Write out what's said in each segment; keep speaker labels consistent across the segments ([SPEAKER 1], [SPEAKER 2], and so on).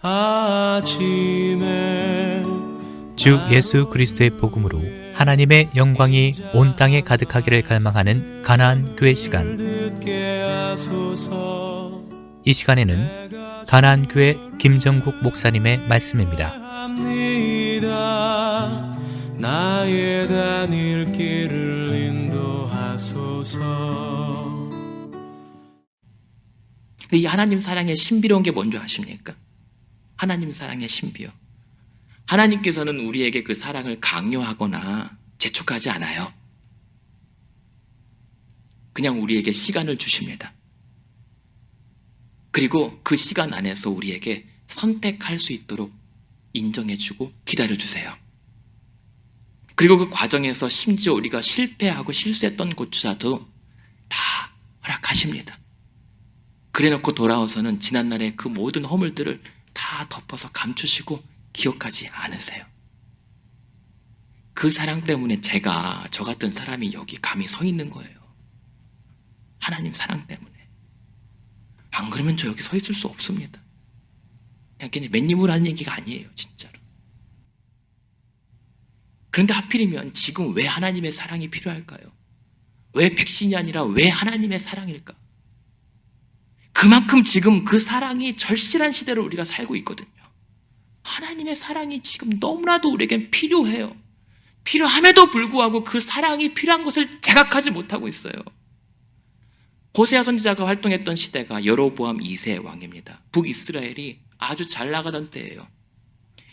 [SPEAKER 1] 아침에
[SPEAKER 2] 주 예수 그리스도의 복음으로 하나님의 영광이 온 땅에 가득하기를 갈망하는 가나안 교회 시간.
[SPEAKER 1] 듣게 하소서.
[SPEAKER 2] 이 시간에는 가나안 교회 김정국 목사님의 말씀입니다.
[SPEAKER 1] 합니다. 나의 다닐 길을 인도하소서.
[SPEAKER 3] 근데 이 하나님 사랑의 신비로운 게 뭔지 아십니까? 하나님 사랑의 신비요. 하나님께서는 우리에게 그 사랑을 강요하거나 재촉하지 않아요. 그냥 우리에게 시간을 주십니다. 그리고 그 시간 안에서 우리에게 선택할 수 있도록 인정해주고 기다려주세요. 그리고 그 과정에서 심지어 우리가 실패하고 실수했던 곳조차도 다 허락하십니다. 그래놓고 돌아와서는 지난날의 그 모든 허물들을 다 덮어서 감추시고 기억하지 않으세요. 그 사랑 때문에 저 같은 사람이 여기 감히 서 있는 거예요. 하나님 사랑 때문에. 안 그러면 저 여기 서 있을 수 없습니다. 그냥 맨입으로 하는 얘기가 아니에요, 진짜로. 그런데 하필이면 지금 왜 하나님의 사랑이 필요할까요? 왜 백신이 아니라 왜 하나님의 사랑일까? 그만큼 지금 그 사랑이 절실한 시대를 우리가 살고 있거든요. 하나님의 사랑이 지금 너무나도 우리에겐 필요해요. 필요함에도 불구하고 그 사랑이 필요한 것을 자각하지 못하고 있어요. 호세아 선지자가 활동했던 시대가 여로보암 2세 왕입니다. 북이스라엘이 아주 잘 나가던 때예요.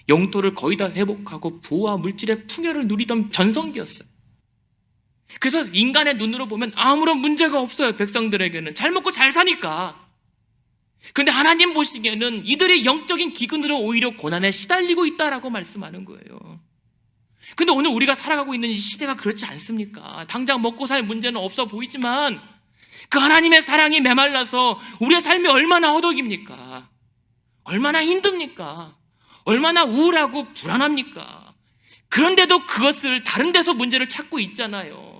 [SPEAKER 3] 영토를 거의 다 회복하고 부와 물질의 풍요를 누리던 전성기였어요. 그래서 인간의 눈으로 보면 아무런 문제가 없어요. 백성들에게는 잘 먹고 잘 사니까. 그런데 하나님 보시기에는 이들의 영적인 기근으로 오히려 고난에 시달리고 있다라고 말씀하는 거예요. 근데 오늘 우리가 살아가고 있는 이 시대가 그렇지 않습니까? 당장 먹고 살 문제는 없어 보이지만 그 하나님의 사랑이 메말라서 우리의 삶이 얼마나 허덕입니까? 얼마나 힘듭니까? 얼마나 우울하고 불안합니까? 그런데도 그것을 다른 데서 문제를 찾고 있잖아요.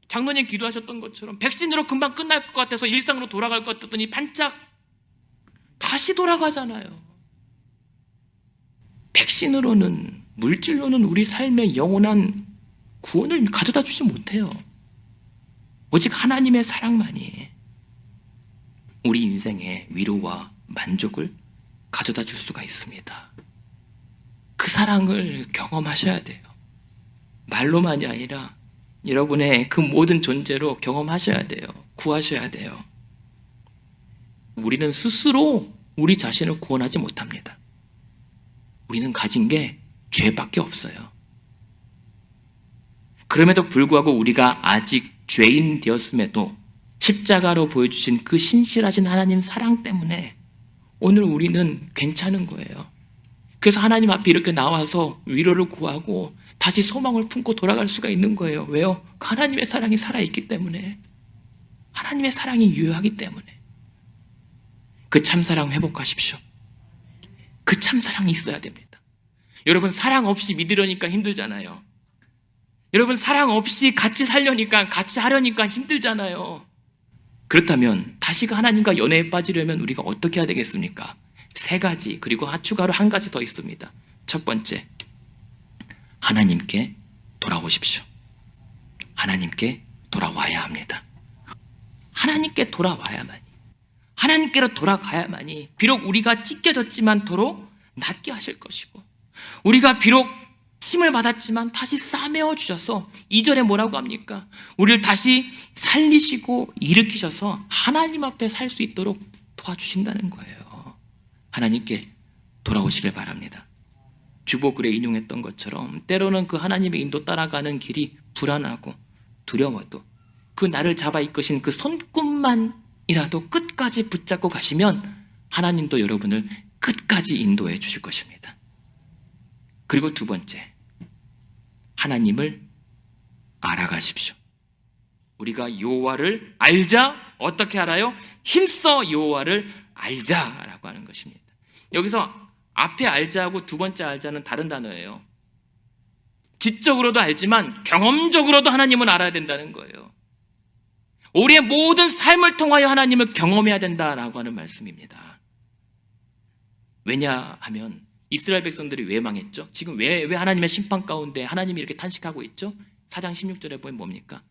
[SPEAKER 3] 장로님 기도하셨던 것처럼 백신으로 금방 끝날 것 같아서 일상으로 돌아갈 것 같더니 반짝 다시 돌아가잖아요. 백신으로는, 물질로는 우리 삶의 영원한 구원을 가져다 주지 못해요. 오직 하나님의 사랑만이 우리 인생의 위로와 만족을 가져다 줄 수가 있습니다. 그 사랑을 경험하셔야 돼요. 말로만이 아니라 여러분의 그 모든 존재로 경험하셔야 돼요. 구하셔야 돼요. 우리는 스스로 우리 자신을 구원하지 못합니다. 우리는 가진 게 죄밖에 없어요. 그럼에도 불구하고 우리가 아직 죄인 되었음에도 십자가로 보여주신 그 신실하신 하나님 사랑 때문에 오늘 우리는 괜찮은 거예요. 그래서 하나님 앞에 이렇게 나와서 위로를 구하고 다시 소망을 품고 돌아갈 수가 있는 거예요. 왜요? 하나님의 사랑이 살아있기 때문에. 하나님의 사랑이 유효하기 때문에. 그 참사랑 회복하십시오. 그 참사랑이 있어야 됩니다. 여러분, 사랑 없이 믿으려니까 힘들잖아요. 여러분, 사랑 없이 같이 살려니까, 같이 하려니까 힘들잖아요. 그렇다면 다시 그 하나님과 연애에 빠지려면 우리가 어떻게 해야 되겠습니까? 3가지, 그리고 추가로 1가지 더 있습니다. 첫 번째, 하나님께 돌아오십시오. 하나님께 돌아와야 합니다. 하나님께 돌아와야만이, 하나님께로 돌아가야만이 비록 우리가 찢겨졌지만도록 낫게 하실 것이고, 우리가 비록 침을 받았지만 다시 싸매어 주셔서 2절에 뭐라고 합니까? 우리를 다시 살리시고 일으키셔서 하나님 앞에 살 수 있도록 도와주신다는 거예요. 하나님께 돌아오시길 바랍니다. 주보글에 인용했던 것처럼 때로는 그 하나님의 인도 따라가는 길이 불안하고 두려워도 그 나를 잡아 이끄신 그 손끝만이라도 끝까지 붙잡고 가시면 하나님도 여러분을 끝까지 인도해 주실 것입니다. 그리고 2번째, 하나님을 알아가십시오. 우리가 여호와를 알자. 어떻게 알아요? 힘써 여호와를 알자라고 하는 것입니다. 여기서 앞에 알자하고 2번째 알자는 다른 단어예요. 지적으로도 알지만 경험적으로도 하나님은 알아야 된다는 거예요. 우리의 모든 삶을 통하여 하나님을 경험해야 된다라고 하는 말씀입니다. 왜냐하면 이스라엘 백성들이 왜 망했죠? 지금 왜 하나님의 심판 가운데 하나님이 이렇게 탄식하고 있죠? 4장 16절에 보면 뭡니까?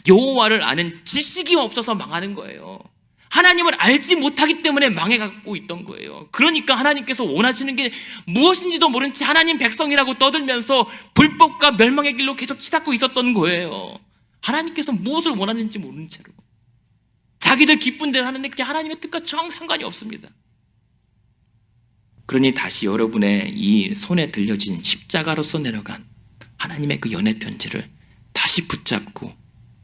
[SPEAKER 3] 여호와를 아는 지식이 없어서 망하는 거예요. 하나님을 알지 못하기 때문에 망해가고 있던 거예요. 그러니까 하나님께서 원하시는 게 무엇인지도 모른 채 하나님 백성이라고 떠들면서 불법과 멸망의 길로 계속 치닫고 있었던 거예요. 하나님께서 무엇을 원하는지 모르는 채로 자기들 기쁜 대로 하는 게 하나님의 뜻과 정 상관이 없습니다. 그러니 다시 여러분의 이 손에 들려진 십자가로서 내려간 하나님의 그 연애 편지를 다시 붙잡고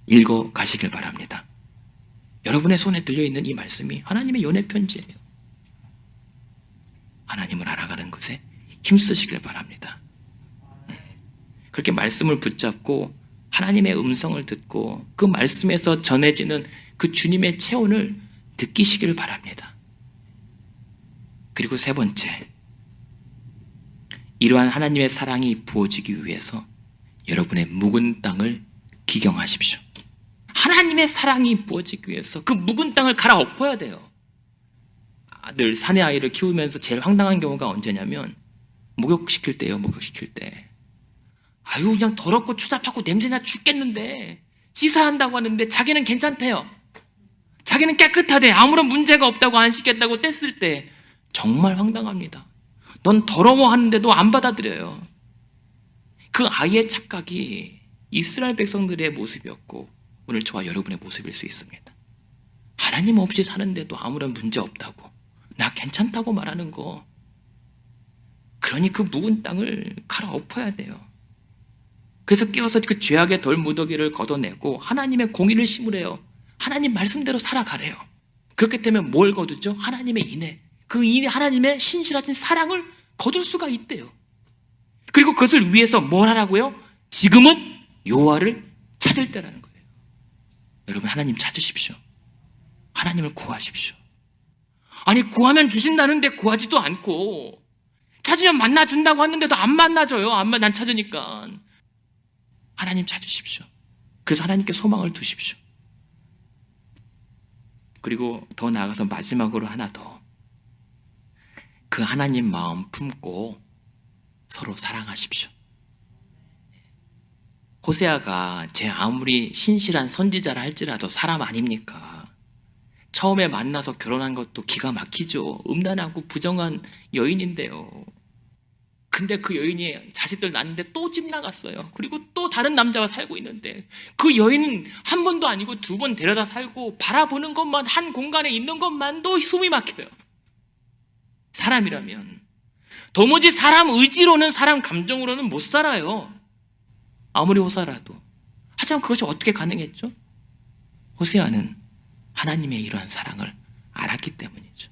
[SPEAKER 3] 읽어 가시길 바랍니다. 여러분의 손에 들려있는 이 말씀이 하나님의 연애 편지예요. 하나님을 알아가는 것에 힘쓰시길 바랍니다. 그렇게 말씀을 붙잡고 하나님의 음성을 듣고 그 말씀에서 전해지는 그 주님의 체온을 느끼시길 바랍니다. 그리고 세 번째, 이러한 하나님의 사랑이 부어지기 위해서 여러분의 묵은 땅을 기경하십시오. 하나님의 사랑이 부어지기 위해서 그 묵은 땅을 갈아엎어야 돼요. 늘 사내 아이를 키우면서 제일 황당한 경우가 언제냐면 목욕시킬 때예요. 목욕시킬 때. 아유 그냥 더럽고 추잡하고 냄새나 죽겠는데 씻어야 한다고 하는데 자기는 괜찮대요. 자기는 깨끗하대. 아무런 문제가 없다고 안 씻겠다고 뗐을 때 정말 황당합니다. 넌 더러워하는데도 안 받아들여요. 그 아이의 착각이 이스라엘 백성들의 모습이었고 오늘 저와 여러분의 모습일 수 있습니다. 하나님 없이 사는데도 아무런 문제 없다고, 나 괜찮다고 말하는 거. 그러니 그 묵은 땅을 갈아엎어야 돼요. 그래서 깨어서 그 죄악의 돌무더기를 걷어내고 하나님의 공의를 심으래요. 하나님 말씀대로 살아가래요. 그렇기 때문에 뭘 거두죠? 하나님의 인애. 그 인애, 하나님의 신실하신 사랑을 거둘 수가 있대요. 그리고 그것을 위해서 뭘 하라고요? 지금은 여호와를 찾을 때라는 거예요. 여러분 하나님 찾으십시오. 하나님을 구하십시오. 아니 구하면 주신다는데 구하지도 않고 찾으면 만나준다고 하는데도 안 만나줘요. 난 찾으니까. 하나님 찾으십시오. 그래서 하나님께 소망을 두십시오. 그리고 더 나아가서 마지막으로 하나 더. 그 하나님 마음 품고 서로 사랑하십시오. 호세아가 제 아무리 신실한 선지자라 할지라도 사람 아닙니까? 처음에 만나서 결혼한 것도 기가 막히죠. 음란하고 부정한 여인인데요. 근데 그 여인이 자식들 낳는데 또 집 나갔어요. 그리고 또 다른 남자와 살고 있는데 그 여인은 한 번도 아니고 두 번 데려다 살고 바라보는 것만, 한 공간에 있는 것만도 숨이 막혀요. 사람이라면 도무지 사람 의지로는, 사람 감정으로는 못 살아요. 아무리 호사라도. 하지만 그것이 어떻게 가능했죠? 호세아는 하나님의 이러한 사랑을 알았기 때문이죠.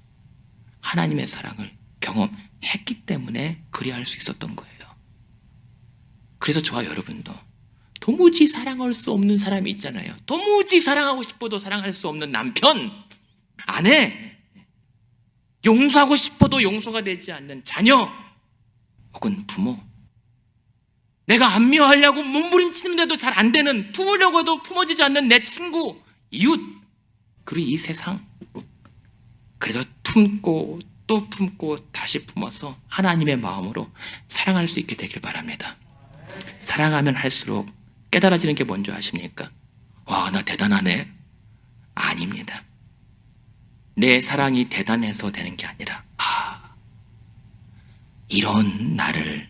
[SPEAKER 3] 하나님의 사랑을 경험했기 때문에 그리할 수 있었던 거예요. 그래서 저와 여러분도 도무지 사랑할 수 없는 사람이 있잖아요. 도무지 사랑하고 싶어도 사랑할 수 없는 남편, 아내, 용서하고 싶어도 용서가 되지 않는 자녀 혹은 부모, 내가 안미워하려고 몸부림치는데도 잘 안 되는, 품으려고 해도 품어지지 않는 내 친구, 이웃, 그리고 이 세상. 그래서 품고 또 품고 다시 품어서 하나님의 마음으로 사랑할 수 있게 되길 바랍니다. 사랑하면 할수록 깨달아지는 게 뭔지 아십니까? 와, 나 대단하네. 아닙니다. 내 사랑이 대단해서 되는 게 아니라 이런 나를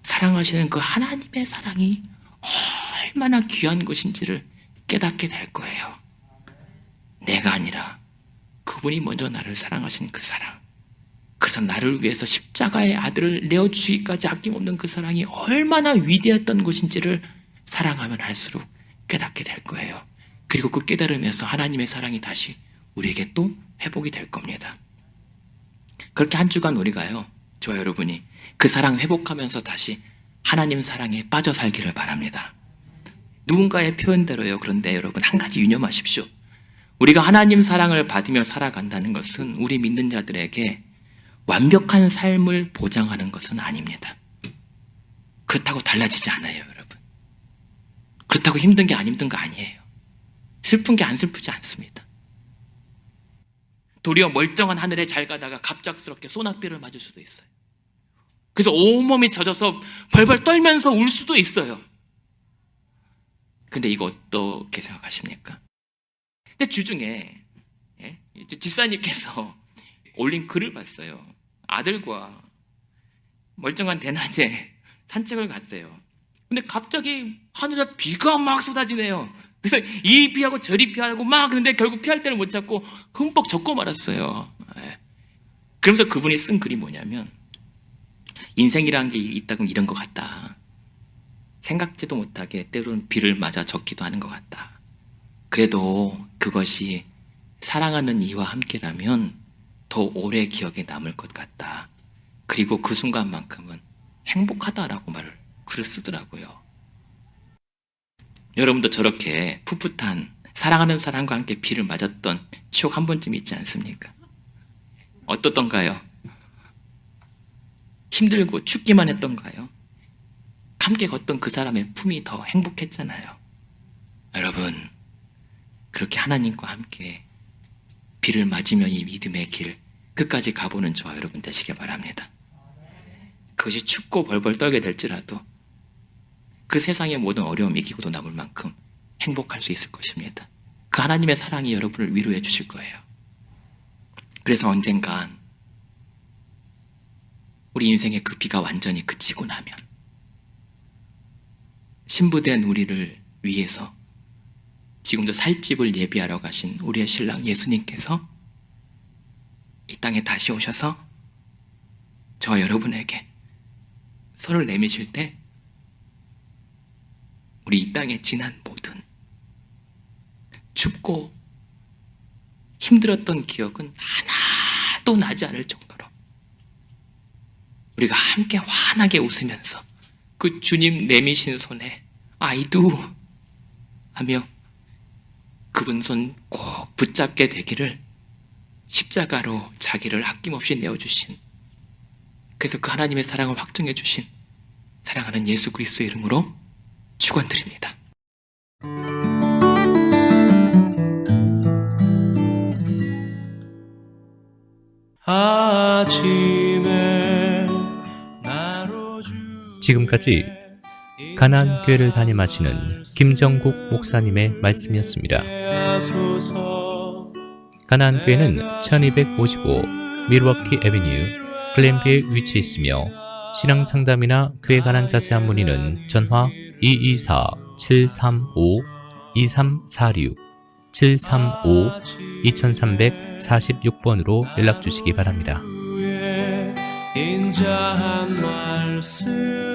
[SPEAKER 3] 사랑하시는 그 하나님의 사랑이 얼마나 귀한 것인지를 깨닫게 될 거예요. 내가 아니라 그분이 먼저 나를 사랑하신 그 사랑, 그래서 나를 위해서 십자가의 아들을 내어주기까지 아낌없는 그 사랑이 얼마나 위대했던 것인지를 사랑하면 할수록 깨닫게 될 거예요. 그리고 그 깨달음에서 하나님의 사랑이 다시 우리에게 또 회복이 될 겁니다. 그렇게 한 주간 우리가요, 저와 여러분이 그 사랑 회복하면서 다시 하나님 사랑에 빠져 살기를 바랍니다. 누군가의 표현대로요. 그런데 여러분 한 가지 유념하십시오. 우리가 하나님 사랑을 받으며 살아간다는 것은 우리 믿는 자들에게 완벽한 삶을 보장하는 것은 아닙니다. 그렇다고 달라지지 않아요, 여러분. 그렇다고 힘든 게 안 힘든 거 아니에요. 슬픈 게 안 슬프지 않습니다. 도리어 멀쩡한 하늘에 잘 가다가 갑작스럽게 소낙비를 맞을 수도 있어요. 그래서 온몸이 젖어서 벌벌 떨면서 울 수도 있어요. 근데 이거 어떻게 생각하십니까? 근데 주중에 집사님께서 올린 글을 봤어요. 아들과 멀쩡한 대낮에 산책을 갔어요. 근데 갑자기 하늘에 비가 막 쏟아지네요. 그래서 이리 피하고 저리 피하고 막, 근데 결국 피할 때를 못 찾고 흠뻑 젖고 말았어요. 그러면서 그분이 쓴 글이 뭐냐면, 인생이라는 게 있다면 이런 것 같다. 생각지도 못하게 때로는 비를 맞아 젖기도 하는 것 같다. 그래도 그것이 사랑하는 이와 함께라면 더 오래 기억에 남을 것 같다. 그리고 그 순간만큼은 행복하다라고 글을 쓰더라고요. 여러분도 저렇게 풋풋한 사랑하는 사람과 함께 비를 맞았던 추억 한 번쯤 있지 않습니까? 어떻던가요? 힘들고 춥기만 했던가요? 함께 걷던 그 사람의 품이 더 행복했잖아요. 여러분, 그렇게 하나님과 함께 비를 맞으며 이 믿음의 길 끝까지 가보는 저와 여러분 되시길 바랍니다. 그것이 춥고 벌벌 떨게 될지라도 그 세상의 모든 어려움 이기고도 남을 만큼 행복할 수 있을 것입니다. 그 하나님의 사랑이 여러분을 위로해 주실 거예요. 그래서 언젠간 우리 인생의 그 비가 완전히 그치고 나면 신부된 우리를 위해서 지금도 살 집을 예비하러 가신 우리의 신랑 예수님께서 이 땅에 다시 오셔서 저와 여러분에게 손을 내미실 때 우리 이 땅에 지난 모든 춥고 힘들었던 기억은 하나도 나지 않을 정도로 우리가 함께 환하게 웃으면서 그 주님 내미신 손에 I do 하며 그분 손 꼭 붙잡게 되기를 십자가로 자기를 아낌없이 내어주신, 그래서 그 하나님의 사랑을 확증해 주신 사랑하는 예수 그리스도의 이름으로 축원드립니다.
[SPEAKER 1] 아침에 나로
[SPEAKER 2] 지금까지 가나안 교회를 담임하시는 김정국 목사님의 말씀이었습니다. 가나안 교회는 1255 밀워키 애비뉴 글렌비에 위치해 있으며 신앙 상담이나 교회 관한 자세한 문의는 전화 224-735-2346 735-2346번으로 연락 주시기 바랍니다.
[SPEAKER 1] 인자한 말씀